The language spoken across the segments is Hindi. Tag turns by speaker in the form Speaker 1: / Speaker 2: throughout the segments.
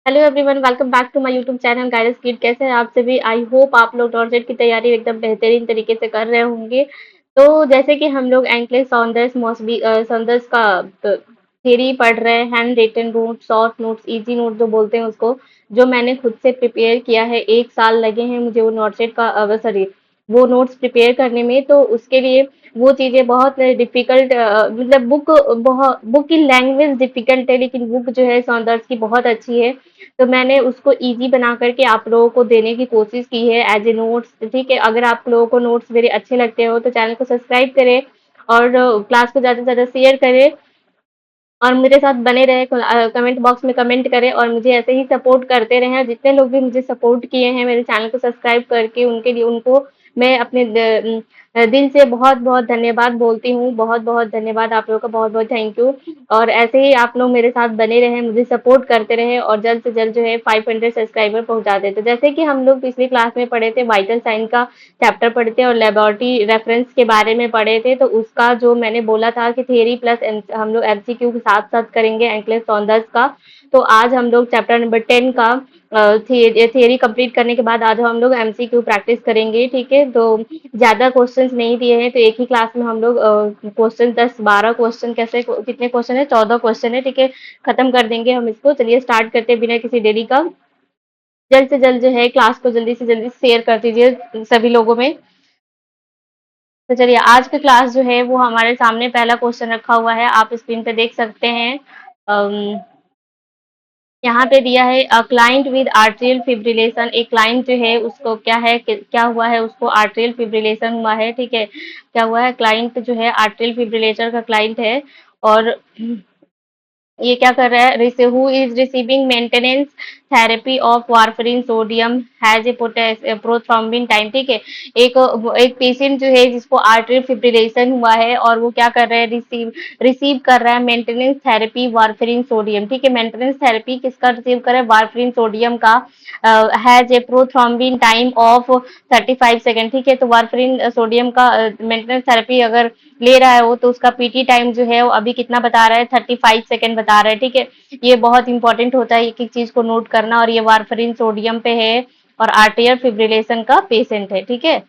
Speaker 1: Hello everyone, welcome back to my YouTube channel guys kid. कैसे हैं आप सभी? आई होप आप लोग डॉर्जेट की तैयारी एकदम बेहतरीन तरीके से कर रहे होंगे। तो जैसे कि हम लोग एंकलेस सॉन्डर्स मॉसबी सॉन्डर्स का थ्योरी पढ़ रहे हैं, hand written note, short notes, easy note जो बोलते हैं उसको, जो मैंने खुद से प्रिपेयर किया है। 1 साल लगे हैं मुझे वो नोटसेट का सॉरी वो नोट्स प्रिपेयर करने में। तो उसके लिए वो चीजें बहुत डिफिकल्ट, मतलब बुक की लैंग्वेज डिफिकल्ट है, लेकिन बुक जो है सॉन्डर्स की बहुत अच्छी है। तो मैंने उसको इजी बना करके आप लोगों को देने की कोशिश की है एज ए नोट्स। ठीक है, अगर आप लोगों को नोट्स मेरे अच्छे लगते हो तो चैनल को सब्सक्राइब करें और क्लास को ज़्यादा से ज़्यादा शेयर करें और मेरे साथ बने रहे। कमेंट बॉक्स में कमेंट करें और मुझे ऐसे ही सपोर्ट करते रहें। जितने लोग भी मुझे सपोर्ट किए हैं मेरे चैनल को सब्सक्राइब करके, उनके लिए उनको मैं अपने दिल से बहुत बहुत धन्यवाद बोलती हूँ। बहुत बहुत धन्यवाद आप लोगों का, बहुत बहुत थैंक यू। और ऐसे ही आप लोग मेरे साथ बने रहें, मुझे सपोर्ट करते रहें और जल्द से जल्द जो है 500 सब्सक्राइबर पहुंचा देते। जैसे कि हम लोग पिछली क्लास में पढ़े थे, वाइटल साइन का चैप्टर पढ़े थे और लेबोरेटरी रेफरेंस के बारे में पढ़े थे। तो उसका जो मैंने बोला था कि थियरी प्लस हम लोग एमसीक्यू के साथ साथ करेंगे एंकलेस सॉन्डर्स का। तो आज हम लोग चैप्टर नंबर 10 का थियरी कंप्लीट करने के बाद आज हम लोग एमसीक्यू प्रैक्टिस करेंगे। ठीक है, तो ज्यादा क्वेश्चंस नहीं दिए हैं, तो एक ही क्लास में हम लोग क्वेश्चन 10-12 क्वेश्चन, कैसे कितने क्वेश्चन है, 14 क्वेश्चन है। ठीक है, खत्म कर देंगे हम इसको। चलिए स्टार्ट करते हैं बिना किसी देरी का। जल्द से जल्द जो है क्लास को जल्दी से जल्दी शेयर कर दीजिए सभी लोगों में। तो चलिए आज की क्लास जो है वो हमारे सामने पहला क्वेश्चन रखा हुआ है, आप स्क्रीन पे देख सकते हैं। अम, यहाँ पे दिया है a client with atrial fibrillation. एक क्लाइंट जो है उसको क्या है, क्या हुआ है, उसको आर्ट्रियल फिब्रिलेशन हुआ है। ठीक है, क्या हुआ है, क्लाइंट जो है आर्ट्रियल फिब्रिलेटर का क्लाइंट है। और ये क्या कर रहा है, who is receiving maintenance therapy of warfarin sodium has a prothrombin time. ठीक है, एक एक पेशेंट जो है जिसको आर्टरी फिब्रिलेशन हुआ है और वो क्या कर रहा है, रिसीव रिसीव कर रहा है मेंटेनेंस थेरेपी वारफरिन सोडियम। ठीक है, मेंटेनेंस थेरेपी किसका रिसीव कर रहा है, वारफरिन सोडियम का। Has a prothrombin time of 35 second. ठीक है, तो वारफरिन सोडियम का मेंटेनेंस थेरेपी अगर ले रहा है वो, तो उसका पीटी टाइम जो है वो अभी कितना बता रहा है, 35 सेकेंड बता रहा है। ठीक है, ये बहुत इंपॉर्टेंट होता है एक एक चीज को नोट करना। और ये वारफरिन सोडियम पे है और आर्टियल फिब्रिलेशन का पेशेंट है। ठीक है,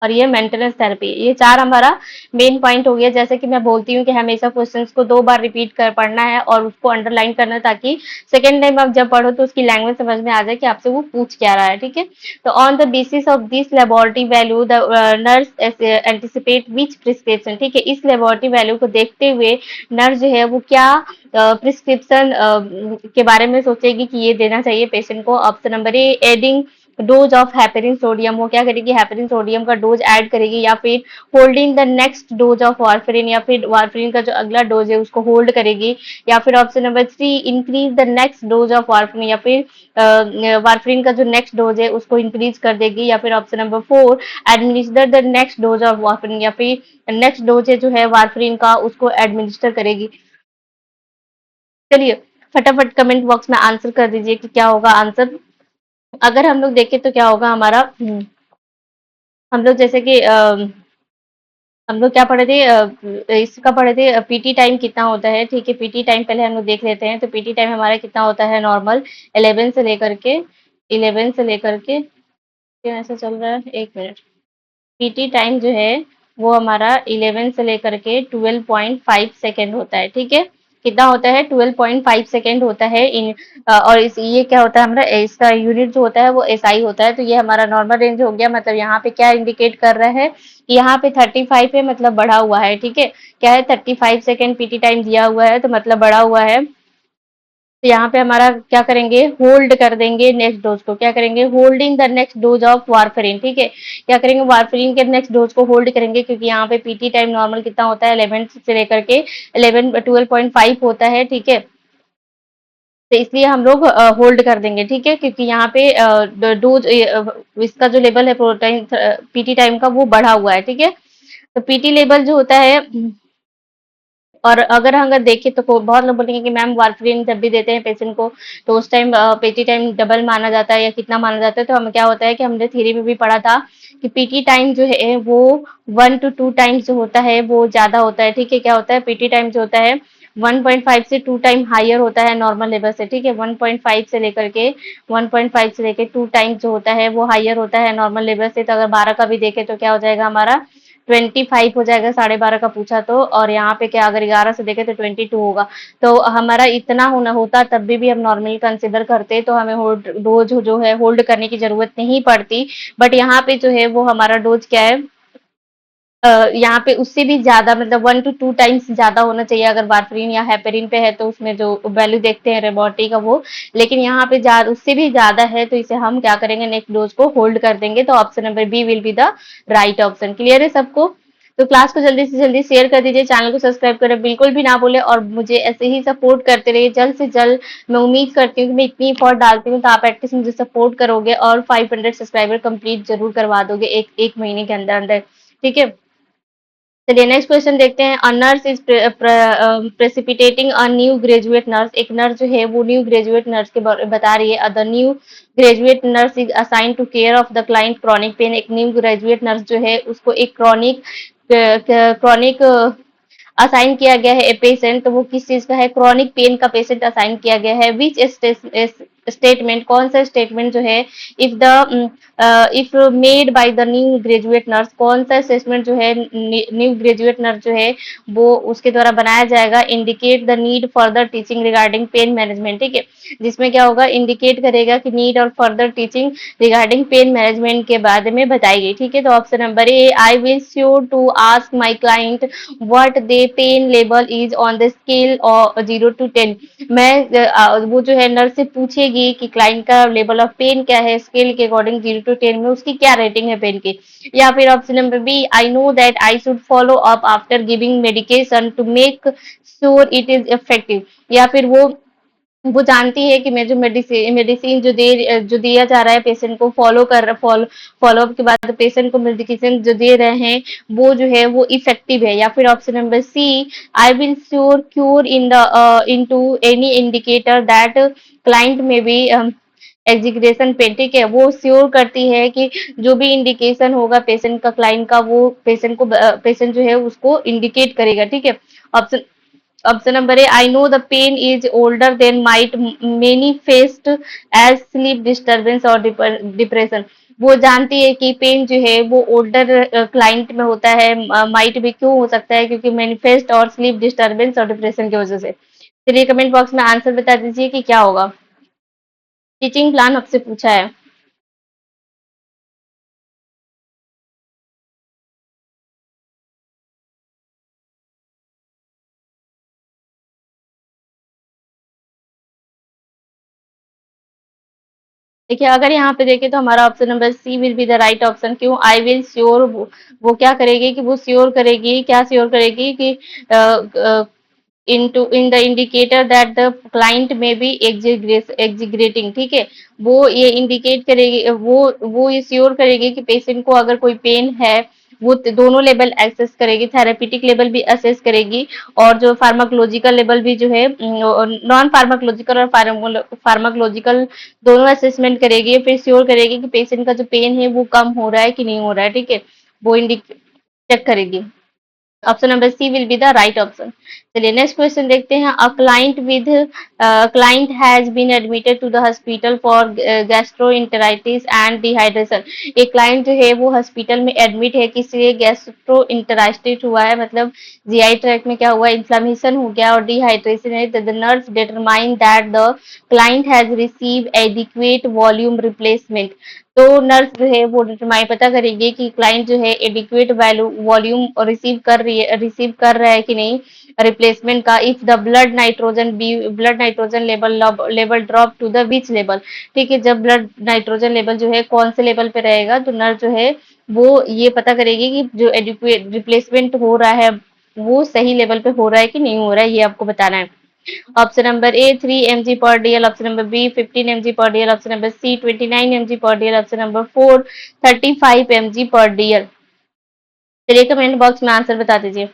Speaker 1: और ये मेंटेनेंस थेरेपी, ये चार हमारा मेन पॉइंट हो गया। जैसे कि मैं बोलती हूँ कि हमेशा क्वेश्चंस को 2 बार रिपीट कर पढ़ना है और उसको अंडरलाइन करना है, ताकि सेकेंड टाइम आप जब पढ़ो तो उसकी लैंग्वेज समझ में आ जाए कि आपसे वो पूछ क्या रहा है। ठीक है, तो on the basis of this laboratory value the nurse anticipate which prescription. ठीक है, इस लेबोरेटरी वैल्यू को देखते हुए नर्स जो है वो क्या प्रिस्क्रिप्शन के बारे में सोचेगी कि ये देना चाहिए पेशेंट को। Option number A, adding dose of heparin sodium. वो क्या करेगी, हेपेरिन सोडियम का डोज ऐड करेगी। या फिर holding the next dose of warfarin, या फिर वारफरिन का जो अगला डोज है उसको होल्ड करेगी। या फिर option number 3, increase the next dose of warfarin, या फिर वारफरिन का जो नेक्स्ट डोज है उसको इंक्रीज कर देगी। या फिर option number 4, administer the next dose of warfarin, या फिर नेक्स्ट डोज है जो है वारफरिन का उसको एडमिनिस्टर करेगी। चलिए फटाफट कमेंट बॉक्स में आंसर कर दीजिए कि क्या होगा आंसर। अगर हम लोग देखें तो क्या होगा हमारा, हम लोग जैसे कि हम लोग क्या पढ़े थे, इसका पढ़े थे पीटी टाइम कितना होता है। ठीक है, पीटी टाइम पहले हम लोग देख लेते हैं। तो पीटी टाइम हमारा कितना होता है नॉर्मल, 11 से लेकर के 11 से लेकर के, क्यों ऐसा चल रहा है, एक मिनट। पीटी टाइम जो है वो हमारा 11 से लेकर के 12.5 सेकेंड होता है। ठीक है, कितना होता है, 12.5 सेकेंड होता है इन और इस ये क्या होता है हमारा, इसका यूनिट जो होता है वो एसआई होता है। तो ये हमारा नॉर्मल रेंज हो गया। मतलब यहाँ पे क्या इंडिकेट कर रहा है कि यहाँ पे 35 है, मतलब बढ़ा हुआ है। ठीक है, क्या है, 35 सेकेंड पीटी टाइम दिया हुआ है, तो मतलब बढ़ा हुआ है। तो यहाँ पे हमारा क्या करेंगे, होल्ड कर देंगे नेक्स्ट डोज को। क्या करेंगे, holding the next dose of warfarin. ठीक है, क्या करेंगे, वारफरिन के नेक्स्ट डोज को होल्ड करेंगे, क्योंकि यहाँ पे पीटी टाइम नॉर्मल कितना होता है, 11 से लेकर के 12.5 होता है। ठीक है, तो इसलिए हम लोग होल्ड कर देंगे। ठीक है, क्योंकि यहाँ पे डोज इसका जो लेवल है प्रोटीन पीटी टाइम का वो बढ़ा हुआ है। ठीक है, तो पीटी लेवल जो होता है, और अगर हम अगर देखें तो बहुत लोग बोलेंगे कि मैम वारफरिन जब भी देते हैं पेशेंट को तो उस टाइम पीटी टाइम डबल माना जाता है या कितना माना जाता है। तो हम क्या होता है कि हमने थ्योरी में भी पढ़ा था कि पीटी टाइम जो है वो 1 to 2 टाइम्स जो होता है वो ज्यादा होता है। ठीक है, क्या होता है, पीटी टाइम जो होता है 1.5 से 2 टाइम हायर होता है नॉर्मल लेवल से, ठीक है। 1.5 से लेकर के 1.5 से लेकर 2 टाइम जो होता है वो हायर होता है नॉर्मल लेवल से। तो अगर 12 का भी देखें तो क्या हो जाएगा हमारा 25 हो जाएगा, 12.5 का पूछा तो। और यहाँ पे क्या, अगर 11 से देखें तो 22 होगा। तो हमारा इतना होना होता तब भी हम नॉर्मल कंसिडर करते, तो हमें होल्ड डोज जो है होल्ड करने की जरूरत नहीं पड़ती। बट यहाँ पे जो है वो हमारा डोज क्या है, यहाँ पे उससे भी ज्यादा मतलब 1 to 2 टाइम्स ज्यादा होना चाहिए। अगर वारफरीन या हेपेरिन पे है तो उसमें जो वैल्यू देखते हैं रेबोटी का वो, लेकिन यहाँ पे उससे भी ज्यादा है, तो इसे हम क्या करेंगे, नेक्स्ट डोज को होल्ड कर देंगे। तो option number B will be the right option. Clear है सबको? तो क्लास को जल्दी से जल्दी शेयर कर दीजिए, चैनल को सब्सक्राइब करें बिल्कुल भी ना भूले, और मुझे ऐसे ही सपोर्ट करते रहिए जल्द से जल्द। मैं उम्मीद करती हूँ कि मैं इतनी एफर्ट डालती हूँ तो आप एटलीस्ट मुझे सपोर्ट करोगे और 500 सब्सक्राइबर कंप्लीट जरूर करवा दोगे एक महीने के अंदर अंदर, ठीक है। चलिए नेक्स्ट क्वेश्चन देखते हैं। A nurse is precipitating a new graduate nurse. एक नर्स जो है वो न्यू ग्रेजुएट नर्स के बता रही है। The new graduate nurse is assigned to care of the client chronic pain. एक न्यू ग्रेजुएट नर्स जो है उसको एक क्रॉनिक असाइन किया गया है ए पेशेंट। तो वो किस चीज का है, क्रॉनिक पेन का पेशेंट असाइन किया गया है। विच स्टेटमेंट, कौन सा स्टेटमेंट जो है, if the if made by the new graduate nurse, कौन सा स्टेटमेंट जो है न्यू ग्रेजुएट नर्स जो है वो उसके द्वारा बनाया जाएगा, indicate the need further teaching regarding pain management, ठीक है। जिसमें क्या होगा, इंडिकेट करेगा कि नीड और further teaching regarding pain management के बारे में बताई गई, ठीक है। तो option number A, I will sure to ask my client what their pain level is on the scale of 0 to 10। वो जो है नर्स से पूछेगी कि क्लाइंट का लेवल ऑफ पेन क्या है, स्केल के अकॉर्डिंग 0 to 10 में उसकी क्या रेटिंग है पेन की। या फिर option number B, I know that I should follow up after giving medication to make sure it is effective. या फिर वो जानती है कि मैं जो मेडिसिन मेडिसिन जो दिया जा रहा है पेशेंट को, फॉलो अप के बाद पेशेंट को मेडिकेशन जो दे रहे हैं वो जो है वो इफेक्टिव है। या फिर option number C, I will sure cure into any indicator that client may be exaggeration pain, ठीक है। वो श्योर करती है कि जो भी इंडिकेशन होगा पेशेंट का, क्लाइंट का, वो पेशेंट जो है उसको इंडिकेट करेगा, ठीक है। Option option number A, I know the pain is older than might manifest as sleep disturbance और डिप्रेशन। वो जानती है कि पेन जो है वो ओल्डर क्लाइंट में होता है, माइट भी क्यों हो सकता है, क्योंकि मैनिफेस्ट और स्लीप डिस्टर्बेंस और डिप्रेशन की वजह से। चलिए कमेंट बॉक्स में आंसर बता दीजिए कि क्या होगा। टीचिंग प्लान आपसे पूछा है। देखिए अगर यहाँ पे देखें तो हमारा option number C will be the right option. क्यों, आई विल श्योर, वो क्या करेगी कि वो श्योर करेगी, क्या श्योर करेगी कि in the indicator that the client may be exaggerating, ठीक है। वो ये इंडिकेट करेगी, वो ये श्योर करेगी कि पेशेंट को अगर कोई पेन है वो दोनों लेवल एक्सेस करेगी, थेरेपेटिक लेवल भी असेस करेगी और जो फार्माकोलॉजिकल लेवल भी जो है, नॉन फार्माकोलॉजिकल और फार्माकोलॉजिकल दोनों असेसमेंट करेगी। फिर श्योर करेगी कि पेशेंट का जो पेन है वो कम हो रहा है कि नहीं हो रहा है, ठीक है। वो चेक करेगी। Option number C will be the right option. चलिए नेक्स्ट क्वेश्चन देखते हैं। A client has been admitted to the hospital for gastroenteritis and dehydration. एक क्लाइंट जो है वो हॉस्पिटल में एडमिट है, किस लिए, गैस्ट्रोइंटेराइटिस हुआ है, मतलब जीआई ट्रैक्ट में क्या हुआ, इन्फ्लामेशन हो गया और डिहाइड्रेशन है। The nurse determine that the client has receive adequate volume replacement. तो नर्स जो है वो डिटरमाइन पता करेगी कि क्लाइंट जो है एडिक्वेट वैल्यू वॉल्यूम रिसीव कर रहा है कि नहीं रिप्लेसमेंट का। If the blood nitrogen level drop to the which level, ठीक है। जब ब्लड नाइट्रोजन लेवल जो है कौन से लेवल पे रहेगा, तो नर्स जो है वो ये पता करेगी कि जो एडिक्वेट रिप्लेसमेंट हो रहा है वो सही लेवल पे हो रहा है कि नहीं हो रहा है, ये आपको बताना है। Option number A 3 mg per DL, option number B 15 mg per DL, option number C 29 mg per DL, option number 4 35 mg per DL. चलिए कमेंट बॉक्स में आंसर बता दीजिए।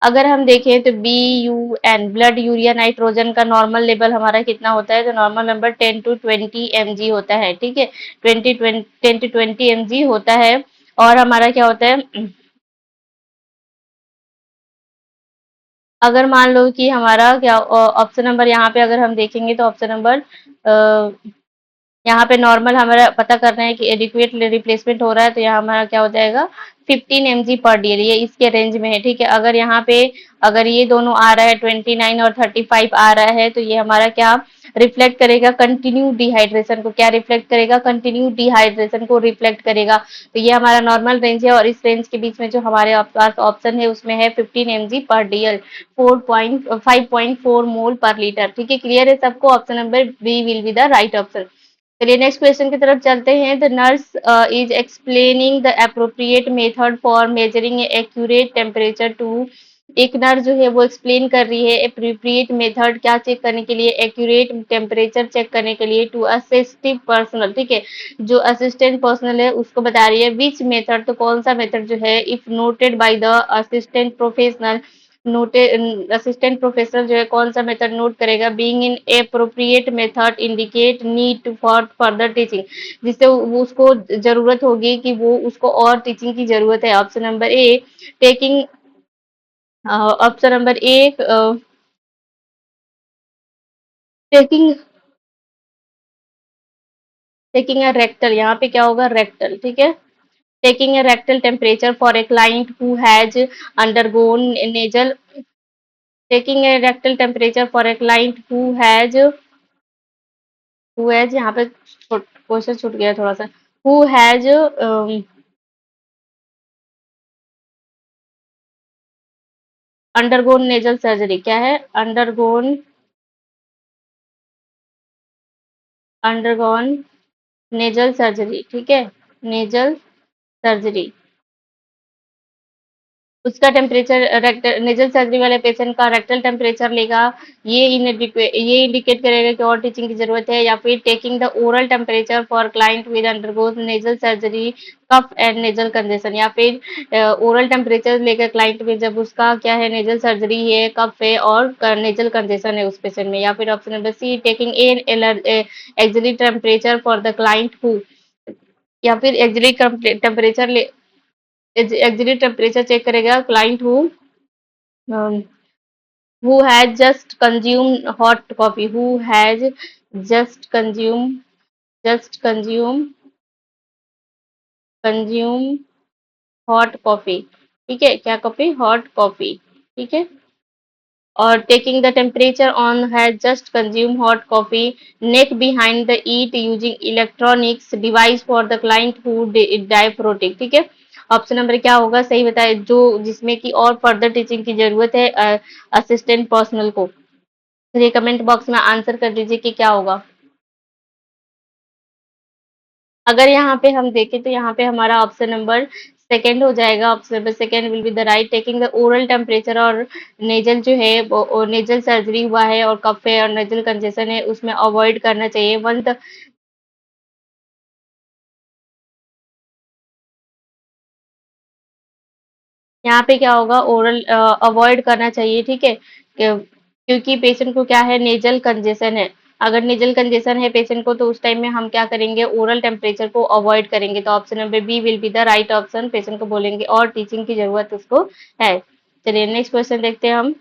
Speaker 1: अगर हम देखें तो BUN ब्लड यूरिया नाइट्रोजन का नॉर्मल लेवल हमारा कितना होता है, तो नॉर्मल नंबर 10 to 20 mg होता है, ठीक है। 10 to 20 mg होता है। और हमारा क्या होता है, अगर मान लो कि हमारा क्या ऑप्शन नंबर यहाँ पे अगर हम देखेंगे तो ऑप्शन नंबर यहाँ पे नॉर्मल हमारा पता करना है कि एडिक्वेट रिप्लेसमेंट हो रहा है, तो यहाँ हमारा क्या हो जाएगा 15 mg पर डी, ये इसके रेंज में है। ठीक है, अगर यहाँ पे अगर ये दोनों आ रहा है 29 और 35 आ रहा है, तो ये हमारा क्या रिफ्लेक्ट करेगा, कंटिन्यू डिहाइड्रेशन को। क्या रिफ्लेक्ट करेगा, कंटिन्यू डिहाइड्रेशन को रिफ्लेक्ट करेगा। तो ये हमारा नॉर्मल रेंज है, और इस रेंज के बीच में जो हमारे पास ऑप्शन है उसमें है 15 mg पर डीएल, 5.4 मोल पर लीटर। ठीक है, क्लियर है सबको, option number B will be the right option. चलिए नेक्स्ट क्वेश्चन की तरफ चलते हैं। The nurse is explaining the appropriate method for measuring accurate temperature to. एक नर्स जो है वो एक्सप्लेन कर रही है अप्रोप्रिएट मेथड क्या चेक करने के लिए, एक्यूरेट टेम्परेचर चेक करने के लिए, टू असिस्टिव पर्सनल। ठीक है, जो असिस्टेंट पर्सनल है उसको बता रही है विच मेथड, तो कौन सा मेथड जो है if noted by the assistant professional, note assistant professor जो है कौन सा मेथड नोट करेगा, being inappropriate method indicate need for further teaching, जिससे वो उसको जरूरत होगी कि वो उसको और टीचिंग की जरूरत है। Option number A taking, option number A taking taking a rectal, यहाँ पे क्या होगा रेक्टल। ठीक है, taking a rectal temperature for a client who has undergone nasal, taking a rectal temperature for a client who has यहाँ पे क्वेश्चन छूट गया थोड़ा सा, who has undergone nasal surgery, क्या है अंडरगोन नेजल सर्जरी। ठीक है, नेजल सर्जरी, उसका टेम्परेचर नेजल सर्जरी वाले पेशेंट का रेक्टल टेम्परेचर लेगा, ये इंडिकेट करेगा कि और टीचिंग की जरूरत है। या फिर taking the oral temperature for client with undergoes nasal surgery cough and nasal congestion, या फिर ओरल टेम्परेचर लेकर क्लाइंट में जब उसका क्या है नेजल सर्जरी है, कफ है और नेजल कंजेशन है उस पेशेंट में। या फिर option number C taking axillary temperature for the client who, या फिर axillary temperature axillary temperature check करेगा client who has just consumed hot coffee, who has just consume hot coffee। ठीक है, क्या कॉफी, हॉट कॉफी। ठीक है, और taking the temperature on has just consume hot coffee, neck behind the eat using electronics device for the client who diaphoretic. ठीक है, ऑप्शन नंबर क्या होगा, सही बताए, जो जिसमें की और फर्दर टीचिंग की जरूरत है असिस्टेंट पर्सनल को। तो ये कमेंट बॉक्स में आंसर कर दीजिए कि क्या होगा। अगर यहाँ पे हम देखें तो यहाँ पे हमारा ऑप्शन नंबर सेकेंड हो जाएगा, option number second will be the right. Taking the oral temperature, और नेजल जो है वो नेजल सर्जरी हुआ है और कफ है और नेजल कंजेशन है, उसमें अवॉइड करना चाहिए वन। यहाँ पे क्या होगा, ओरल अवॉइड करना चाहिए। ठीक है, क्योंकि पेशेंट को क्या है नेजल कंजेशन है। अगर नेजल कंजेशन है पेशेंट को, तो उस टाइम में हम क्या करेंगे, ओरल टेम्परेचर को अवॉइड करेंगे। तो option number B will be the right option, patient को बोलेंगे और टीचिंग की जरूरत उसको है। चलिए नेक्स्ट क्वेश्चन देखते हैं हम।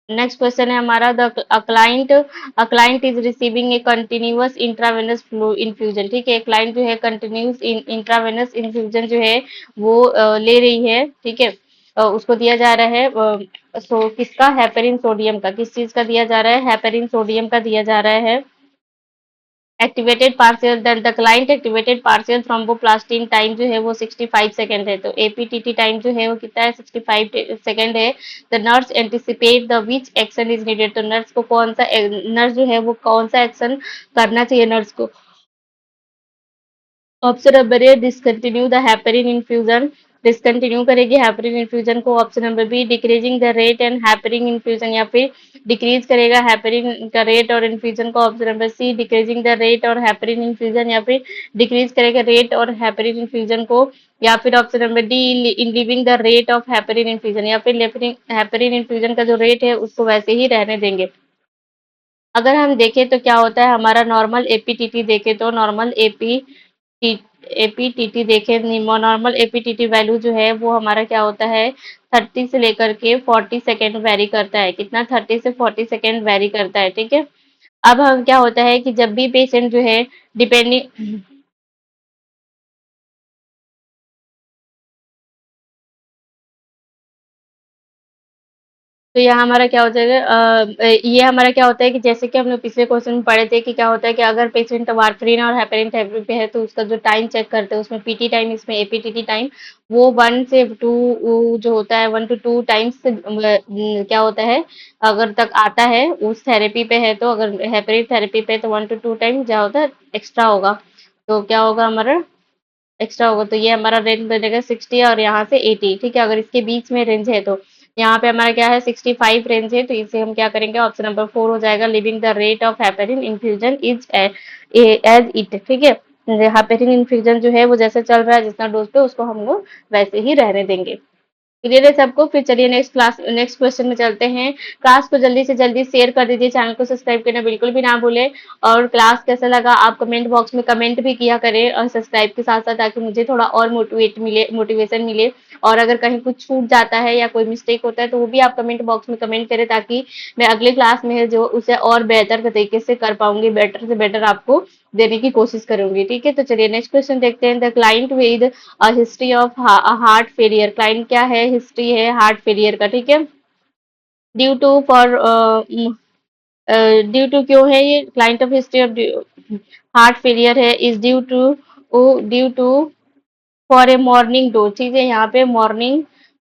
Speaker 1: नेक्स्ट क्वेश्चन है हमारा, the client is receiving A continuous intravenous flu infusion. ठीक है, क्लाइंट जो है कंटिन्यूस इंट्रावेनस इन्फ्यूजन जो है वो ले रही है। ठीक है, उसको दिया जा रहा है किसका, हेपेरिन सोडियम का। किस चीज का दिया जा रहा है, हेपेरिन सोडियम का दिया जा रहा है। Activated partial, the client activated partial thromboplastin time जो है वो 65 सेकंड है। तो एपीटीटी टाइम जो है वो कितना है, 65 सेकंड है। The nurse anticipate the which action is needed, तो नर्स को कौन सा, नर्स जो है वो कौन सा एक्शन करना चाहिए नर्स को। Option number A discontinue the heparin infusion, discontinue करेगी हेपेरिन इन्फ्यूजन को। Option number B decreasing the rate and heparin infusion, या फिर डिक्रीज करेगा हेपेरिन का रेट और इन्फ्यूजन को। Option number C decreasing the rate और हेपेरिन इन्फ्यूजन, या फिर डिक्रीज करेगा रेट और हेपेरिन इन्फ्यूजन को। या फिर option number D increasing the rate of heparin infusion, या फिर हेपेरिन इन्फ्यूजन का जो रेट है उसको वैसे ही रहने देंगे। अगर हम देखें तो क्या होता है हमारा नॉर्मल एपीटीटी देखें तो नॉर्मल एपी एपीटीटी देखें, नॉर्मल एपीटीटी वैल्यू जो है वो हमारा क्या होता है, 30 से लेकर के 40 सेकेंड वेरी करता है। कितना? 30 से 40 सेकेंड वेरी करता है, ठीक है। अब हम क्या होता है कि जब भी पेशेंट जो है डिपेंडिंग, तो यहाँ हमारा क्या हो जाएगा, ये हमारा क्या होता है कि जैसे कि हम लोग पिछले क्वेश्चन में पढ़े थे कि क्या होता है कि अगर पेशेंट वारफरीन और हेपेरिन थेरेपी पे है तो उसका जो टाइम चेक करते हैं उसमें पीटी टाइम, इसमें एपीटीटी टाइम, वो 1 से 2 जो होता है, 1 to 2 टाइम्स क्या होता है, अगर तक आता है उस थेरेपी पे है, तो अगर हेपेरिन थेरेपी पे है तो 1 to 2 टाइम क्या होता है, एक्स्ट्रा होगा। तो क्या होगा हमारा, एक्स्ट्रा होगा। तो ये हमारा रेंज बनेगा 60 और यहाँ से 80, ठीक है। अगर इसके बीच में रेंज है तो यहाँ पे हमारा क्या है, 65 रेंज है, तो इसे हम क्या करेंगे, ऑप्शन नंबर 4 हो जाएगा, leaving the rate of heparin infusion is as it, ठीक है। हेपेरिन इन्फ्यूजन जो है वो जैसे चल रहा है, जितना डोज पे, उसको हम लोग वैसे ही रहने देंगे। क्लियर है सबको? फिर चलिए नेक्स्ट क्वेश्चन में चलते हैं। क्लास को जल्दी से जल्दी शेयर कर दीजिए, चैनल को सब्सक्राइब करना बिल्कुल भी ना भूलें। और क्लास कैसा लगा आप कमेंट बॉक्स में कमेंट भी किया करें, और सब्सक्राइब के साथ साथ, ताकि मुझे थोड़ा और मोटिवेशन मिले। और अगर कहीं कुछ छूट जाता है या कोई मिस्टेक होता है तो वो भी आप कमेंट बॉक्स में कमेंट करें, ताकि मैं अगले क्लास में जो उसे और बेहतर तरीके से कर पाऊंगी, बेटर से बेटर आपको देने की कोशिश करूंगी, ठीक है। तो चलिए नेक्स्ट क्वेश्चन देखते हैं। The client with history of heart failure, client क्या है, हिस्ट्री है हार्ट फेलियर का, ठीक है। Due to for due to क्यों है ये client of history of heart failure है, is due to for a morning dose, ठीक है। यहाँ पे मॉर्निंग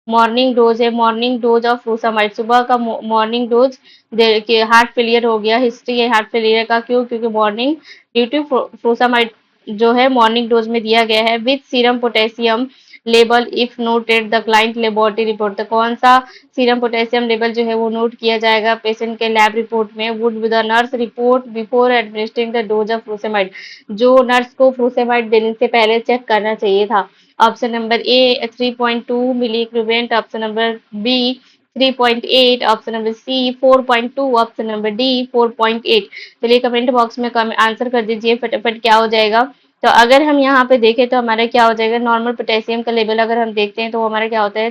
Speaker 1: मॉर्निंग डोज है, मॉर्निंग डोज ऑफ फ्रूसामाइड, सुबह का मॉर्निंग डोज के हार्ट फेलियर हो गया। हिस्ट्री है हार्ट फेलियर का, क्यों? क्योंकि मॉर्निंग ड्यू टू फ्रूसामाइड जो है मॉर्निंग डोज में दिया गया है, with serum potassium label if noted the client laboratory report. तो कौन सा सीरम पोटेशियम लेवल जो है वो नोट किया जाएगा पेशेंट के लैब रिपोर्ट में? Would the nurse report before administering the dose of furosemide, जो नर्स को फ्रूसेमाइड देने से पहले चेक करना चाहिए था। Option number A 3.2 milliequivalent, option number B 3.8, option number C 4.2, option number D 4.8। चलिए कमेंट बॉक्स में आंसर कर दीजिए फटाफट, क्या हो जाएगा। तो अगर हम यहाँ पे देखें तो हमारा क्या हो जाएगा, नॉर्मल पोटेशियम का लेवल अगर हम देखते हैं तो हमारा क्या होता है,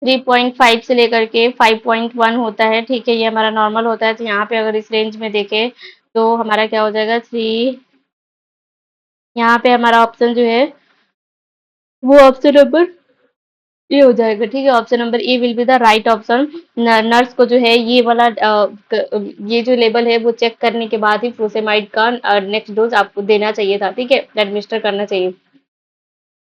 Speaker 1: 3.5 से लेकर के 5.1 होता है, ठीक है। ये हमारा नॉर्मल होता है। तो यहाँ पे अगर इस रेंज में देखें तो हमारा क्या हो जाएगा, 3, यहाँ पे हमारा ऑप्शन जो है वो ऑप्शन नंबर ये हो जाएगा, ठीक है। Option number A will be the right option. Nurse को जो है ये वाला ये जो लेवल है वो चेक करने के बाद ही फ्रूसेमाइड का नेक्स्ट डोज आपको देना चाहिए था, ठीक है, एडमिनिस्टर करना चाहिए।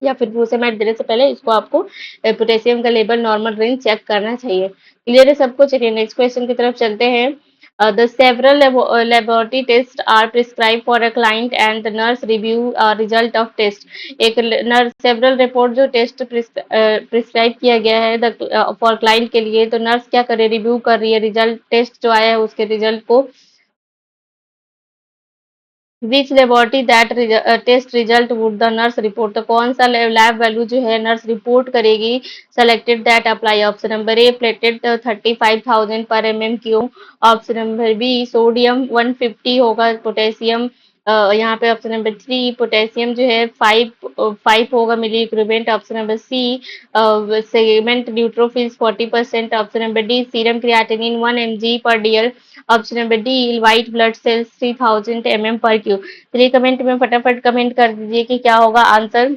Speaker 1: या फिर फ्रूसेमाइड देने से पहले इसको आपको पोटेशियम का लेवल नॉर्मल रेंज चेक करना चाहिए। क्लियर है सबको? चलिए नेक्स्ट क्वेश्चन की तरफ चलते हैं। The several laboratory tests are prescribed for a client and the nurse review result of test। एक नर्स सेवरल रिपोर्ट जो टेस्ट प्रिस्क्राइब किया गया है फॉर क्लाइंट के लिए, तो नर्स क्या करे, रिव्यू कर रही है रिजल्ट, टेस्ट जो आया है उसके रिजल्ट को। Which laboratory that test result would the nurse report, तो कौन सा लैब वैल्यू जो है नर्स रिपोर्ट करेगी। Selected that apply, option number A platelet 35,000 पर MMQ, option number B sodium 150 होगा, पोटेशियम यहाँ पे ऑप्शन नंबर 3 पोटेशियम जो है 5 होगा milliequivalent, option number C segment neutrophils 40%, option number D serum creatinine 1 mg per DL, option number D white blood cells 3000 per Q. चलिए कमेंट में फटाफट कमेंट कर दीजिए कि क्या होगा आंसर।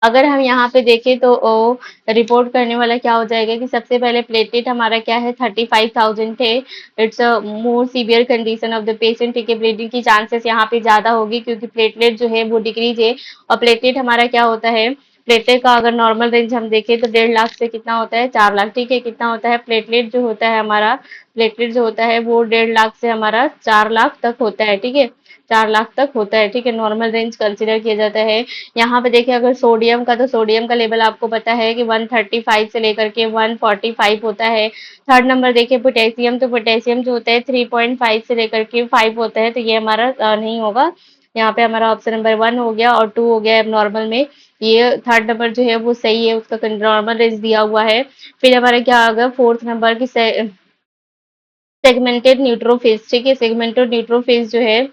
Speaker 1: अगर हम यहाँ पे देखें तो रिपोर्ट करने वाला क्या हो जाएगा कि सबसे पहले प्लेटलेट हमारा क्या है, 35,000 थे। It's a more severe condition of the patient, ठीक है। ब्लीडिंग की चांसेस यहाँ पे ज्यादा होगी क्योंकि प्लेटलेट जो है वो डिक्रीज है। और प्लेटलेट हमारा क्या होता है, प्लेटलेट का अगर नॉर्मल रेंज हम देखें तो 1.5 लाख से कितना होता है, 4 लाख, ठीक है। कितना होता है प्लेटलेट जो होता है हमारा, प्लेटलेट जो होता है वो 1.5 लाख से हमारा 4 लाख तक होता है, ठीक है। 4 लाख तक होता है, ठीक है, नॉर्मल रेंज कंसिडर किया जाता है। यहाँ पे देखिए अगर सोडियम का, तो सोडियम का लेवल आपको पता है कि 135 से लेकर के 145 होता है। थर्ड नंबर देखिए पोटेशियम, तो पोटेशियम जो होता है 3.5 से लेकर के 5 होता है, तो ये हमारा नहीं होगा। यहाँ पे हमारा ऑप्शन नंबर 1 हो गया और 2 हो गया अब नॉर्मल में। ये थर्ड नंबर जो है वो सही है, उसका नॉर्मल रेंज दिया हुआ है। फिर हमारा क्या आ गया फोर्थ नंबर की सेगमेंटेड न्यूट्रोफिल्स, ठीक है। सेगमेंटेड न्यूट्रोफिल्स जो है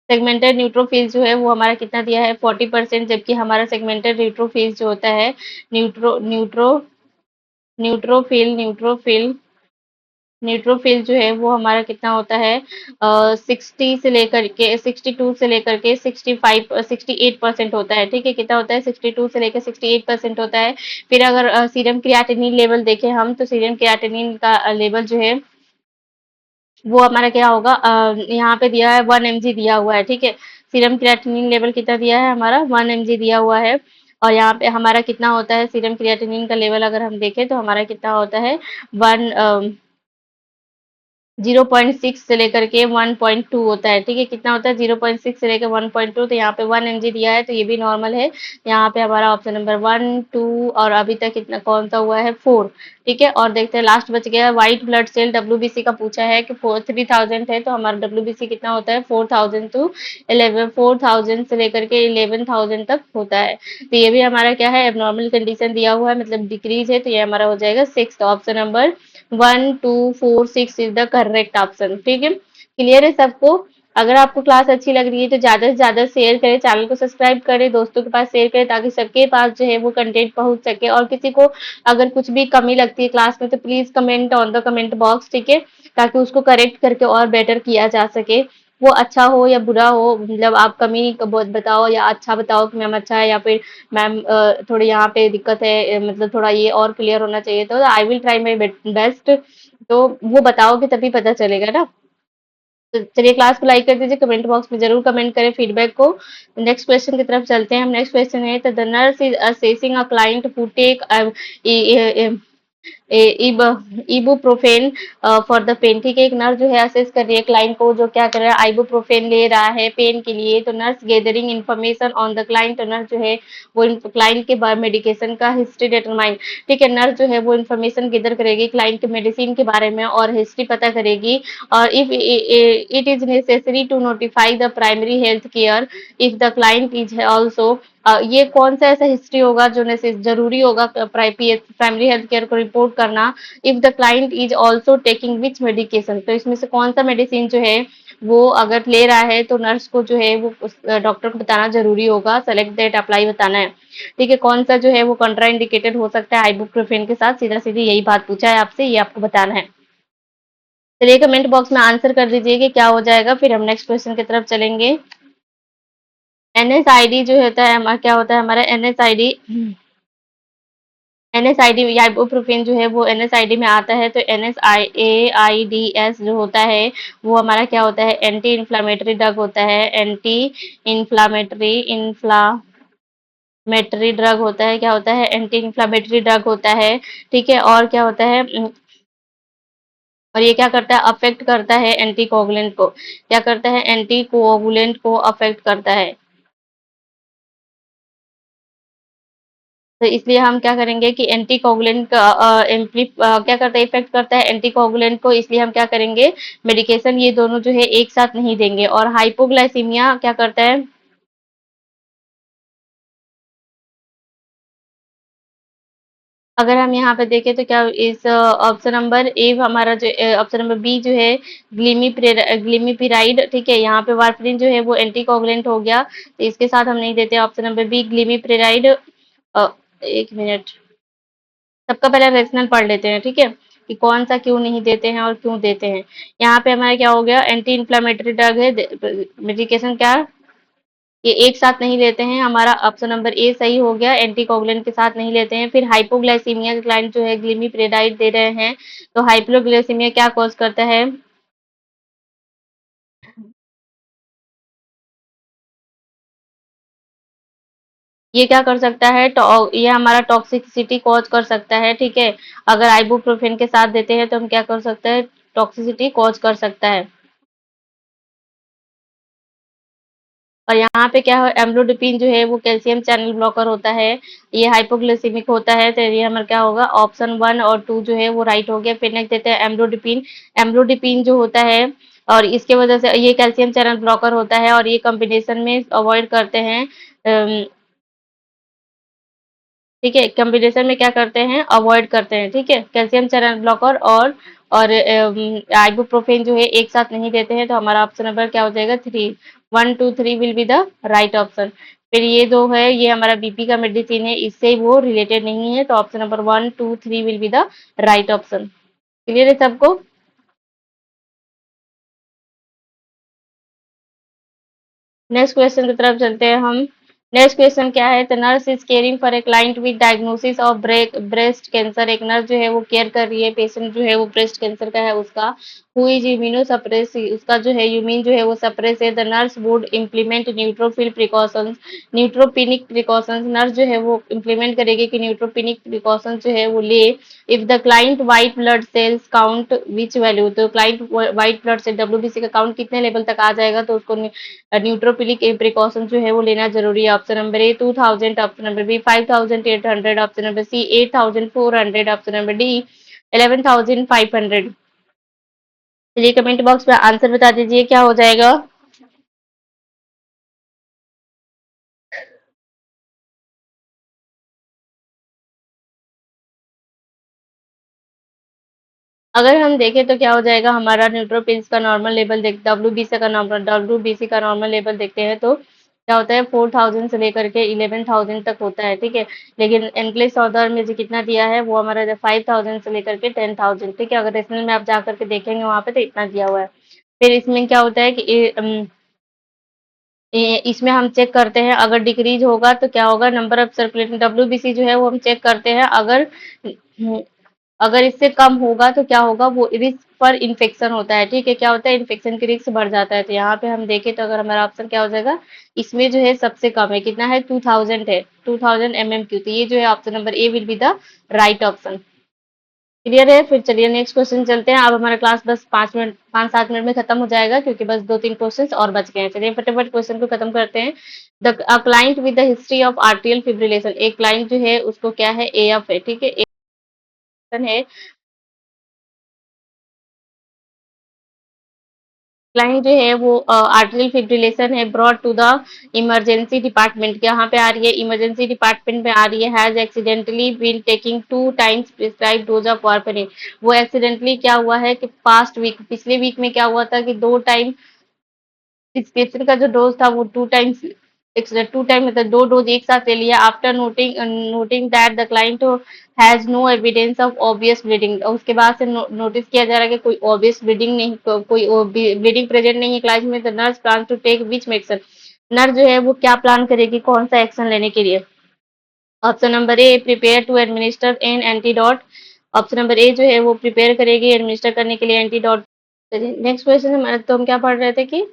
Speaker 1: सेगमेंटेड न्यूट्रोफिल्स जो है वो हमारा कितना दिया है 40%, जबकि हमारा सेगमेंटेड न्यूट्रोफिल्स जो होता है न्यूट्रो न्यूट्रो न्यूट्रोफिल न्यूट्रोफिल जो है वो हमारा कितना होता है 62 से लेकर के 68% होता है। ठीक है, कितना होता है 62 से लेकर 68% होता है। फिर अगर सीरम क्रिएटिनिन लेवल देखें हम, तो सीरम क्रिएटिनिन का लेवल जो है वो हमारा क्या होगा, यहाँ पे दिया है 1 mg दिया हुआ है। ठीक है, सीरम क्रिएटिनिन लेवल कितना दिया है हमारा 1 mg दिया हुआ है। और यहाँ पे हमारा कितना होता है सीरम क्रिएटिनिन का लेवल अगर हम देखें तो हमारा कितना होता है वन 0.6 से लेकर के 1.2 होता है। ठीक है, कितना होता है 0.6 से लेकर 1.2, तो यहाँ पे 1 mg दिया है तो ये भी नॉर्मल है। यहाँ पे हमारा ऑप्शन नंबर 1 2 और अभी तक कितना कौन सा हुआ है 4। ठीक है, और देखते हैं लास्ट बच गया व्हाइट ब्लड सेल डब्ल्यूबीसी का पूछा है कि 3000 है, तो हमारा डब्ल्यूबीसी कितना होता है 4000 टू 11 4000 से लेकर के 11,000 तक होता है। तो ये भी हमारा क्या है एबनॉर्मल कंडीशन दिया हुआ है, मतलब डिक्रीज है, तो ये हमारा हो जाएगा 6, option number 1 2 4 6 is the correct option. ठीक है, क्लियर है सबको? अगर आपको क्लास अच्छी लग रही है तो ज्यादा से ज्यादा शेयर करें, चैनल को सब्सक्राइब करें, दोस्तों के पास शेयर करें, ताकि सबके पास जो है वो कंटेंट पहुंच सके। और किसी को अगर कुछ भी कमी लगती है क्लास में तो please comment on the comment box. ठीक है, ताकि उसको करेक्ट करके और बेटर किया जा सके। वो अच्छा हो या बुरा हो, मतलब आप कमी बताओ या अच्छा बताओ कि मैम अच्छा है, या फिर मैम थोड़ी यहाँ पे दिक्कत है, मतलब थोड़ा ये और क्लियर होना चाहिए, तो I will try my best. तो वो बताओगे तभी पता चलेगा ना। तो चलिए क्लास को लाइक कर दीजिए, कमेंट बॉक्स में जरूर कमेंट करें फीडबैक को। नेक्स्ट क्वेश्चन की तरफ चलते हैं हम। नेक्स्ट क्वेश्चन है, the nurse is assessing a client who take ibuprofen for the pain. ठीक है, एक नर्स जो है असेस कर रही है क्लाइंट को, जो क्या कर रहा है आइबुप्रोफेन ले रहा है पेन के लिए। तो nurse gathering information on the client, तो नर्स जो है वो क्लाइंट के मेडिकेशन का हिस्ट्री डिटरमाइन। ठीक है, नर्स जो है वो इन्फॉर्मेशन गैदर करेगी क्लाइंट के मेडिसिन के बारे में और हिस्ट्री पता करेगी। और if it is necessary to notify the primary health care if the client is also, ये कौन सा ऐसा हिस्ट्री होगा जो जरूरी होगा प्राइमरी हेल्थ केयर को रिपोर्ट करना। If the client is also taking which medication, तो इसमें से कौन सा मेडिसिन जो है वो अगर ले रहा है तो नर्स को जो है वो उस डॉक्टर को बताना जरूरी होगा। सेलेक्ट दैट अप्लाई बताना है। ठीक है, कौन सा जो है वो कंट्रा इंडिकेटेड हो सकता है आइबुप्रोफेन के साथ, सीधा सीधी यही बात पूछा है आपसे, ये आपको बताना है। चलिए कमेंट बॉक्स में आंसर कर दीजिए कि क्या हो जाएगा, फिर हम नेक्स्ट क्वेश्चन की तरफ चलेंगे। एनएसआईडी जो होता है हमारा, क्या होता है हमारा एनएसआईडी, एनएसआईडी आइबुप्रोफेन जो है वो एनएसआईडी में आता है। तो एनएसआईडीएस जो होता है वो हमारा क्या होता है एंटी इन्फ्लामेटरी ड्रग होता है। एंटी इन्फ्लामेटरी ड्रग होता है, क्या होता है एंटी इन्फ्लामेटरी ड्रग होता है। ठीक है, और क्या होता है और ये क्या करता है अफेक्ट करता है एंटी कोगुलेंट को, क्या करता है एंटी कोगुलेंट को अफेक्ट करता है। तो इसलिए हम क्या करेंगे कि एंटी कोगुलेंट का क्या करता है इफेक्ट करता है एंटी कोगुलेंट को, इसलिए हम क्या करेंगे मेडिकेशन ये दोनों जो है एक साथ नहीं देंगे। और हाइपोग्लाइसीमिया क्या करता है, अगर हम यहाँ पे देखें तो क्या इस ऑप्शन नंबर ए हमारा जो ऑप्शन नंबर बी जो है ग्लिमीपिराइड। ठीक है, यहाँ पे वार्फरिन जो है वो एंटी कोगुलेंट हो गया, तो इसके साथ हम नहीं देते ऑप्शन नंबर बी ग्लिमीपिराइड। एक मिनट, सबका पहले रेशनल पढ़ लेते हैं। ठीक है, कि कौन सा क्यों नहीं देते हैं और क्यों देते हैं। यहाँ पे हमारा क्या हो गया एंटी इन्फ्लामेटरी ड्रग है, मेडिकेशन क्या ये एक साथ नहीं लेते हैं, हमारा ऑप्शन नंबर ए सही हो गया, एंटीकोगुलेंट के साथ नहीं लेते हैं। फिर हाइपोग्लाइसीमिया के क्लाइंट जो है ग्लिमीप्रेडाइड दे रहे हैं, तो हाइपोग्लाइसीमिया क्या कॉज करता है, ये क्या कर सकता है ये हमारा टॉक्सिसिटी कॉज कर सकता है। ठीक है, अगर आइबुप्रोफेन के साथ देते हैं तो हम क्या कर सकते हैं टॉक्सिसिटी कॉज कर सकता है। और यहाँ पे क्या है एम्लोडिपिन जो है वो कैल्शियम चैनल ब्लॉकर होता है, ये हाइपोग्लिसिमिक होता है, तो ये हमारा क्या होगा ऑप्शन 1 और 2 जो है वो राइट हो गया। फिर नेक्स्ट देते हैं एम्लोडिपिन। एम्लोडिपिन जो होता है और इसके वजह से ये कैल्शियम चैनल ब्लॉकर होता है, और ये कॉम्बिनेशन में अवॉइड करते हैं ठीक है, कॉम्बिनेशन में क्या करते हैं, अवॉइड करते हैं। ठीक है, कैल्शियम चैनल ब्लॉकर और आइबुप्रोफेन जो है एक साथ नहीं देते हैं, तो हमारा ऑप्शन नंबर क्या हो जाएगा, 3। 1 2 3 will be the right option. फिर ये जो है ये हमारा बीपी का मेडिसिन है, इससे वो रिलेटेड नहीं है, तो option number 1 2 3 will be the right option. Clear है सबको? नेक्स्ट क्वेश्चन की तरफ चलते हैं हम। नेक्स्ट क्वेश्चन क्या है, the nurse is caring for a client with diagnosis of breast cancer. एक नर्स जो है वो केयर कर रही है, पेशेंट जो है वो ब्रेस्ट कैंसर का है उसका। हु इज इम्यूनो सप्रेस, उसका जो है यूमिन जो है वो सप्रेस है। The nurse would implement neutrophil precautions, neutropenic precautions, nurse जो है वो इम्प्लीमेंट करेगी कि न्यूट्रोपिनिक प्रिकॉशंस जो है वो ले। If the client white blood cells count which value, तो client white blood cell WBC का काउंट कितने लेवल तक आ जाएगा, तो उसको न्यूट्रोपिलिक प्रिकॉशन जो है वो लेना जरूरी है। Option number A 2000, option number B 5800, option number C 8400, option number D 11500। चलिए कमेंट बॉक्स में आंसर बता दीजिए क्या हो जाएगा। अगर हम देखें तो क्या हो जाएगा, हमारा न्यूट्रोपिल्स का नॉर्मल लेवल देख डब्ल्यू बी सी का नॉर्मल लेवल देखते हैं तो क्या होता है, 4000 से लेकर के 11000 तक होता है। ठीक है, लेकिन एनक्लेस ऑर्डर में जो कितना दिया है वो हमारा 5000 से लेकर के 10000। ठीक है, अगर रेशनल में आप जा करके देखेंगे वहां पे तो इतना दिया हुआ है। फिर इसमें क्या होता है कि इसमें हम चेक करते हैं, अगर डिक्रीज होगा तो क्या होगा, नंबर ऑफ सर्कुलेटिंग डब्ल्यूबीसी जो है वो हम चेक करते हैं। अगर इससे कम होगा तो क्या होगा, वो रिस्क पर इन्फेक्शन होता है। ठीक है, क्या होता है, इन्फेक्शन की रिस्क बढ़ जाता है। तो यहाँ पे हम देखें तो अगर हमारा ऑप्शन क्या हो जाएगा, इसमें जो है सबसे कम है, कितना है, 2000 है, 2000 mmQ। तो ये जो है option number A will be the right option. Clear है? फिर चलिए नेक्स्ट क्वेश्चन चलते हैं। अब हमारा क्लास बस 5 मिनट 5-7 मिनट में खत्म हो जाएगा, क्योंकि बस 2-3 क्वेश्चन और बच गए हैं। चलिए फटाफट क्वेश्चन को खत्म करते हैं। The client with the history of आर्टियल fibrillation, एक क्लाइंट जो है उसको क्या है, एएफ है। ठीक है, है क्लाइंट जो है वो आर्टरियल फिब्रिलेशन है, brought to the emergency department. यहाँ पे आ रही है, इमरजेंसी डिपार्टमेंट में आ रही है, has accidentally been taking 2 times prescribe dose of warfarin. वो एक्सीडेंटली क्या हुआ है कि पास्ट वीक, पिछले वीक में क्या हुआ था कि 2 टाइम प्रिस्क्रिप्शन का जो डोज था वो 2 टाइम मतलब 2 डोज एक साथ ले लिया। After noting that the client has no evidence of obvious bleeding, उसके बाद से नोटिस किया जा रहा है कि कोई ऑब्वियस ब्लीडिंग नहीं, कोई ब्लीडिंग प्रेजेंट नहीं है क्लाइंट में। The nurse plan to take which medicine, nurse जो है वो क्या प्लान करेगी, कौन सा एक्शन लेने के लिए। Option number A prepare to administer an antidote, option number A जो है वो प्रिपेयर करेगी एडमिनिस्टर करने के लिए एंटीडोट। चलिए नेक्स्ट क्वेश्चन हमारा, तो हम क्या पढ़ रहे थे कि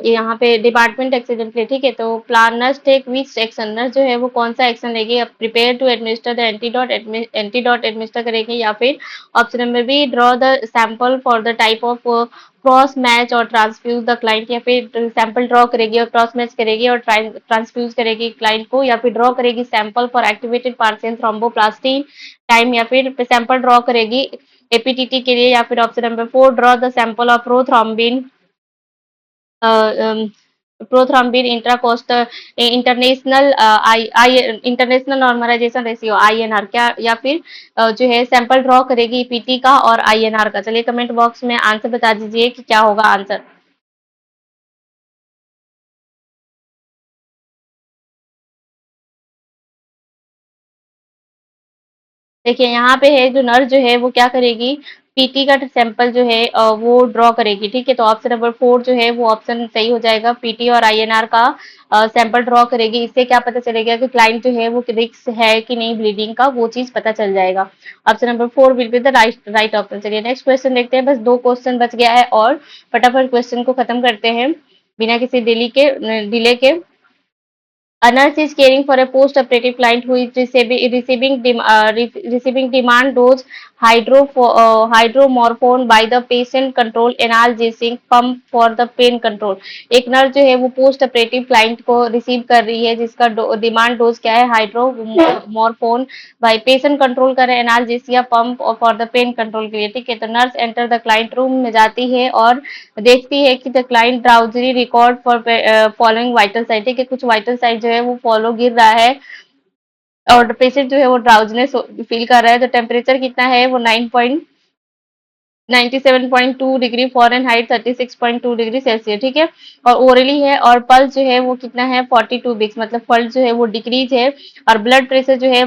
Speaker 1: यहाँ पे डिपार्टमेंट एक्सीडेंटली। ठीक है, तो planners take which action, nurse जो है वो कौन सा एक्शन लेगी, अब prepare to administer the antidote administer करेगी, या फिर option number B draw the sample for the type of cross match और ट्रांसफ्यूज द क्लाइंट, या फिर सैंपल ड्रॉ करेगी और क्रॉस मैच करेगी और ट्रांसफ्यूज करेगी क्लाइंट को, या फिर ड्रॉ करेगी sample for activated partial thromboplasty time, या फिर सैंपल ड्रॉ करेगी एपीटीटी के लिए, या फिर option number 4 draw the sample of prothrombin prothrombin intracost international I I international normalization ratio INR, क्या, या फिर जो है सैंपल ड्रॉ करेगी पीटी का और आईएनआर का। चलिए कमेंट बॉक्स में आंसर बता दीजिए कि क्या होगा आंसर। देखिए यहाँ पे है, जो नर्स जो है वो क्या करेगी, पीटी का सैंपल जो है वो ड्रॉ करेगी। ठीक है, तो ऑप्शन नंबर 4 जो है वो ऑप्शन सही हो जाएगा, पीटी और आईएनआर का सैंपल ड्रॉ करेगी। इससे क्या पता चलेगा कि क्लाइंट जो है वो रिस्क है कि नहीं ब्लीडिंग का, वो चीज पता चल जाएगा। Option number 4 will be the right option. चलिए नेक्स्ट क्वेश्चन देखते हैं, बस 2 क्वेश्चन बच गया है और फटाफट क्वेश्चन को खत्म करते हैं बिना किसी डिले के। A nurse is caring for a post-operative client who is receiving demand dose hydromorphone by the patient control analgesic pump for the pain control। एक नर्स जो है वो पोस्ट ऑपरेटिव क्लाइंट को रिसीव कर रही है, जिसका डिमांड डोज क्या है, हाइड्रोमोरफोन बाय पेशेंट कंट्रोल कर रहे हैं analgesia pump for the pain control के लिए। ठीक है, तो nurse enter the client room में जाती है और देखती है कि the client drowsy record for following vital sign. ठीक है, कुछ वाइटल साइन जो है वो फॉलो गिर रहा है और पेशेंट जो है वो ड्राउजनेस फील कर रहा है, तो टेम्परेचर कितना है वो 97.2 डिग्री फ़ारेनहाइट 36.2 डिग्री सेल्सियस, ठीक है। और ओरली है, और पल्स जो है वो कितना है 42 बीट्स, मतलब पल्स जो है वो डिक्रीज है। और ब्लड प्रेशर जो है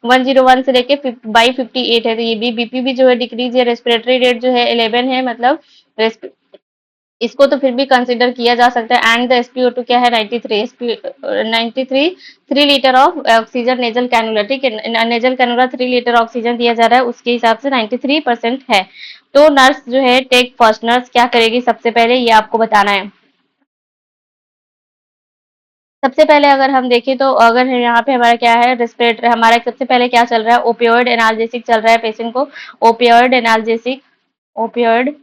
Speaker 1: 101 से लेके 58 है, तो ये भी बीपी भी जो है डिक्रीज है। रेस्पिरेटरी रेट जो है 11 है, मतलब इसको तो फिर भी कंसिडर किया जा सकता है। एंड द एसपीओ2 क्या है 93, 93 3 litre of oxygen nasal cannula, ठीक है। नेजल कैनुला 3 लीटर ऑक्सीजन दिया जा रहा है, उसके हिसाब से 93% है। तो नर्स जो है टेक फर्स्ट, नर्स क्या करेगी सबसे पहले ये आपको बताना है। सबसे पहले अगर हम देखें तो अगर यहाँ पे हमारा क्या है रेस्पिरेटर, हमारा सबसे पहले क्या चल रहा है, ओपियोइड एनाल्जेसिक चल रहा है पेशेंट को। ओपियोइड एनाल्जेसिक, ओपियोइड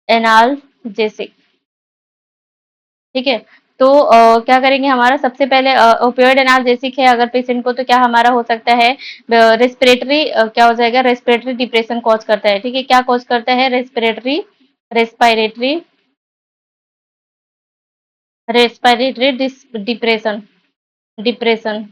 Speaker 1: एनाल्जेसिक, ठीक है। तो क्या करेंगे, हमारा सबसे पहले ओपियोइड एनाल्जेसिक है अगर पेशेंट को, तो क्या हमारा हो सकता है रेस्पिरेटरी, क्या हो जाएगा, रेस्पिरेटरी डिप्रेशन कॉज करता है, ठीक है। क्या कॉज करता है, respiratory, respiratory, respiratory depression, depression,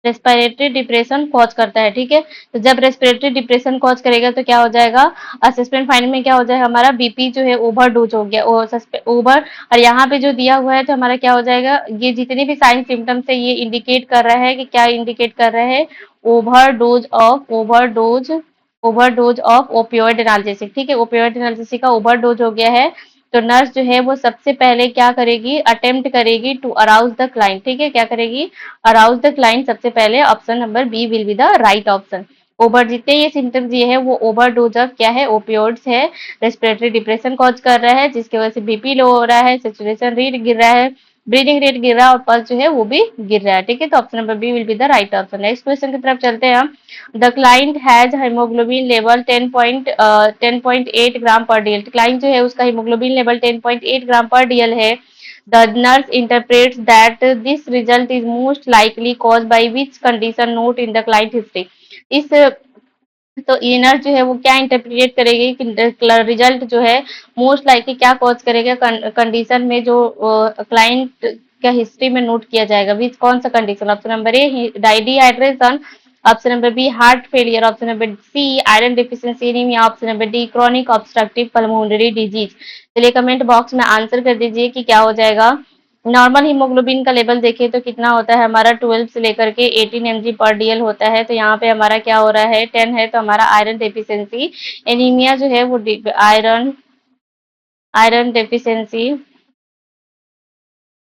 Speaker 1: respiratory depression cause करता है, ठीक है। तो जब रेस्पिरेटरी डिप्रेशन कॉज करेगा तो क्या हो जाएगा, असेसमेंट फाइंडिंग में क्या हो जाएगा, हमारा बीपी जो है ओवर डोज हो गया, ओवर। और यहाँ पे जो दिया हुआ है तो हमारा क्या हो जाएगा, ये जितने भी साइन सिम्टम्स है ये इंडिकेट कर रहा है कि क्या इंडिकेट कर रहा है, over dose of, over dose of opioid analgesic, ठीक है। ओपियोइड एनाल्जेसिक का ओवर डोज हो गया है। तो नर्स जो है वो सबसे पहले क्या करेगी, अटेम्प्ट करेगी टू अराउज द क्लाइंट, ठीक है। क्या करेगी, अराउज द क्लाइंट सबसे पहले, option number B will be the right option. Over, जितने ये सिम्टम्स ये है वो ओवरडोज ऑफ क्या है, ओपियोइड्स है। रेस्पिरेटरी डिप्रेशन कॉज कर रहा है जिसकी वजह से बीपी लो हो रहा है, सैचुरेशन रेट गिर रहा है, ब्रीदिंग रेट गिर रहा है, और पल्स जो है वो भी गिर रहा है, ठीक है। तो option number B will be the right option. Next question की तरफ चलते हैं हम। The client has haemoglobin level 10.8 gram per DL, client जो है उसका haemoglobin level 10.8 gram per DL है। The nurse interprets that this result is most likely caused by which condition note in the client history. इस, तो ये नर्स जो है वो क्या इंटरप्रिटेट करेगी कि रिजल्ट जो है मोस्ट लाइकली क्या कॉज करेगा, कंडीशन में जो क्लाइंट का हिस्ट्री में नोट किया जाएगा, विच कौन सा condition, option number A dehydration, option number B heart failure, option number C iron deficiency anaemia, option number D chronic obstructive pulmonary disease. चलिए कमेंट बॉक्स में आंसर कर दीजिए कि क्या हो जाएगा। नॉर्मल हीमोग्लोबिन का लेवल देखिए तो कितना होता है हमारा, 12 से लेकर के 18 mg पर डीएल होता है। तो यहाँ पे हमारा क्या हो रहा है, 10 है, तो हमारा आयरन डेफिशिएंसी एनीमिया जो है वो iron, iron deficiency,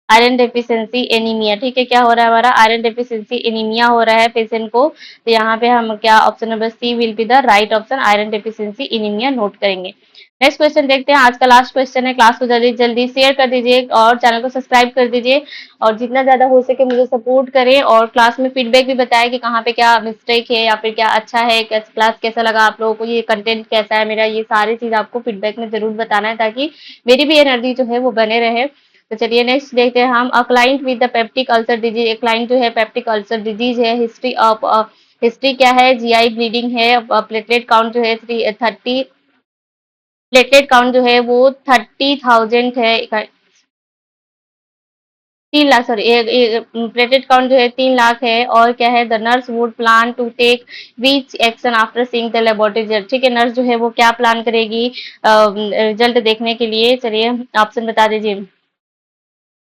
Speaker 1: iron deficiency anaemia, ठीक है। क्या हो रहा है हमारा, आयरन डेफिशिएंसी एनीमिया हो रहा है पेशेंट को। तो यहाँ पे हम क्या, option number C will be the right option, iron deficiency anaemia note करेंगे। नेक्स्ट क्वेश्चन देखते हैं, आज का लास्ट क्वेश्चन है। क्लास को जल्दी जल्दी शेयर कर दीजिए और चैनल को सब्सक्राइब कर दीजिए, और जितना ज्यादा हो सके मुझे सपोर्ट करें, और क्लास में फीडबैक भी बताएं कि कहाँ पे क्या मिस्टेक है या फिर क्या अच्छा है, क्लास कैसा लगा आप लोगों को, ये कंटेंट कैसा है मेरा, ये सारी चीज आपको फीडबैक में जरूर बताना है ताकि मेरी भी एनर्जी जो है वो बने रहे। तो चलिए नेक्स्ट देखते हैं हम। अ client with the peptic ulcer disease, एक क्लाइंट जो है पेप्टिक अल्सर डिजीज है। हिस्ट्री ऑफ, हिस्ट्री क्या है, जीआई ब्लीडिंग है। प्लेटलेट काउंट जो है 30, प्लेटलेट काउंट जो है वो 30,000 है, 3 लाख, सॉरी, प्लेटलेट काउंट जो है 3 लाख है। और क्या है, the nurse would plan to take which action after seeing the laboratory result, ठीक है। नर्स जो है वो क्या प्लान करेगी रिजल्ट देखने के लिए, चलिए ऑप्शन बता दीजिए।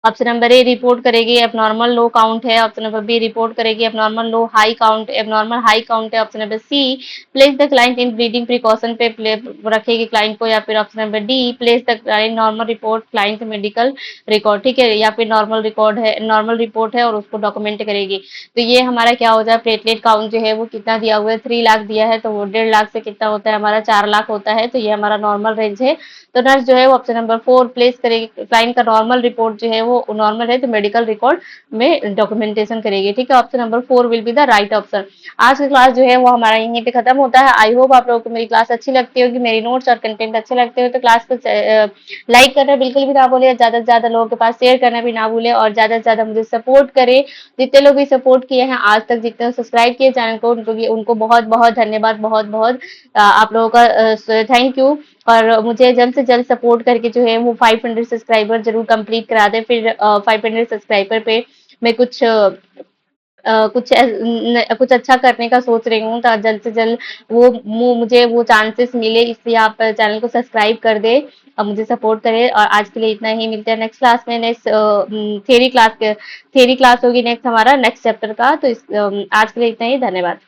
Speaker 1: ऑप्शन नंबर ए रिपोर्ट करेगी एबनॉर्मल लो काउंट है, ऑप्शन नंबर बी रिपोर्ट करेगी abnormal low high count, abnormal high count है, option number C place the client in bleeding precaution पे रखेगी क्लाइंट को, या फिर option number D place the client normal report client medical record, ठीक है, या फिर नॉर्मल रिकॉर्ड है, नॉर्मल रिपोर्ट है और उसको डॉक्यूमेंट करेगी। तो ये हमारा क्या हो जाए, प्लेटलेट काउंट जो है वो कितना दिया हुआ है, 3 लाख दिया है, तो वो 1.5 लाख से कितना होता है हमारा, 4 लाख होता है। तो ये हमारा नॉर्मल रेंज है। तो नर्स जो है वो ऑप्शन नंबर 4 प्लेस करेगी, क्लाइंट का नॉर्मल रिपोर्ट जो है वो नॉर्मल है तो मेडिकल रिकॉर्ड में डॉक्यूमेंटेशन करेगी, ठीक है। Option number 4 will be the right option. आज का क्लास जो है वो हमारा यहीं पे खत्म होता है। आई होप आप लोगों को मेरी क्लास अच्छी लगती होगी, मेरी नोट्स और कंटेंट अच्छे लगते हो तो क्लास को लाइक करना बिल्कुल भी ना भूले, ज्यादा से ज्यादा लोगों के पास शेयर करना भी ना भूले, और ज्यादा से ज्यादा मुझे सपोर्ट करे। जितने लोग भी सपोर्ट किए हैं आज तक, जितने सब्सक्राइब किए चैनल को, उनको बहुत बहुत धन्यवाद, बहुत बहुत आप लोगों का थैंक यू। और मुझे जल्द से जल्द सपोर्ट करके जो है वो 500 सब्सक्राइबर जरूर कंप्लीट करा दे, फिर 500 सब्सक्राइबर पे मैं कुछ अच्छा करने का सोच रही हूँ, तो जल्द से जल्द मुझे वो चांसेस मिले, इसलिए आप चैनल को सब्सक्राइब कर दे और मुझे सपोर्ट करें। और आज के लिए इतना ही, मिलते हैं नेक्स्ट क्लास में, नेक्स्ट थ्योरी क्लास होगी नेक्स्ट हमारा नेक्स्ट चैप्टर का। तो आज के लिए इतना ही, धन्यवाद।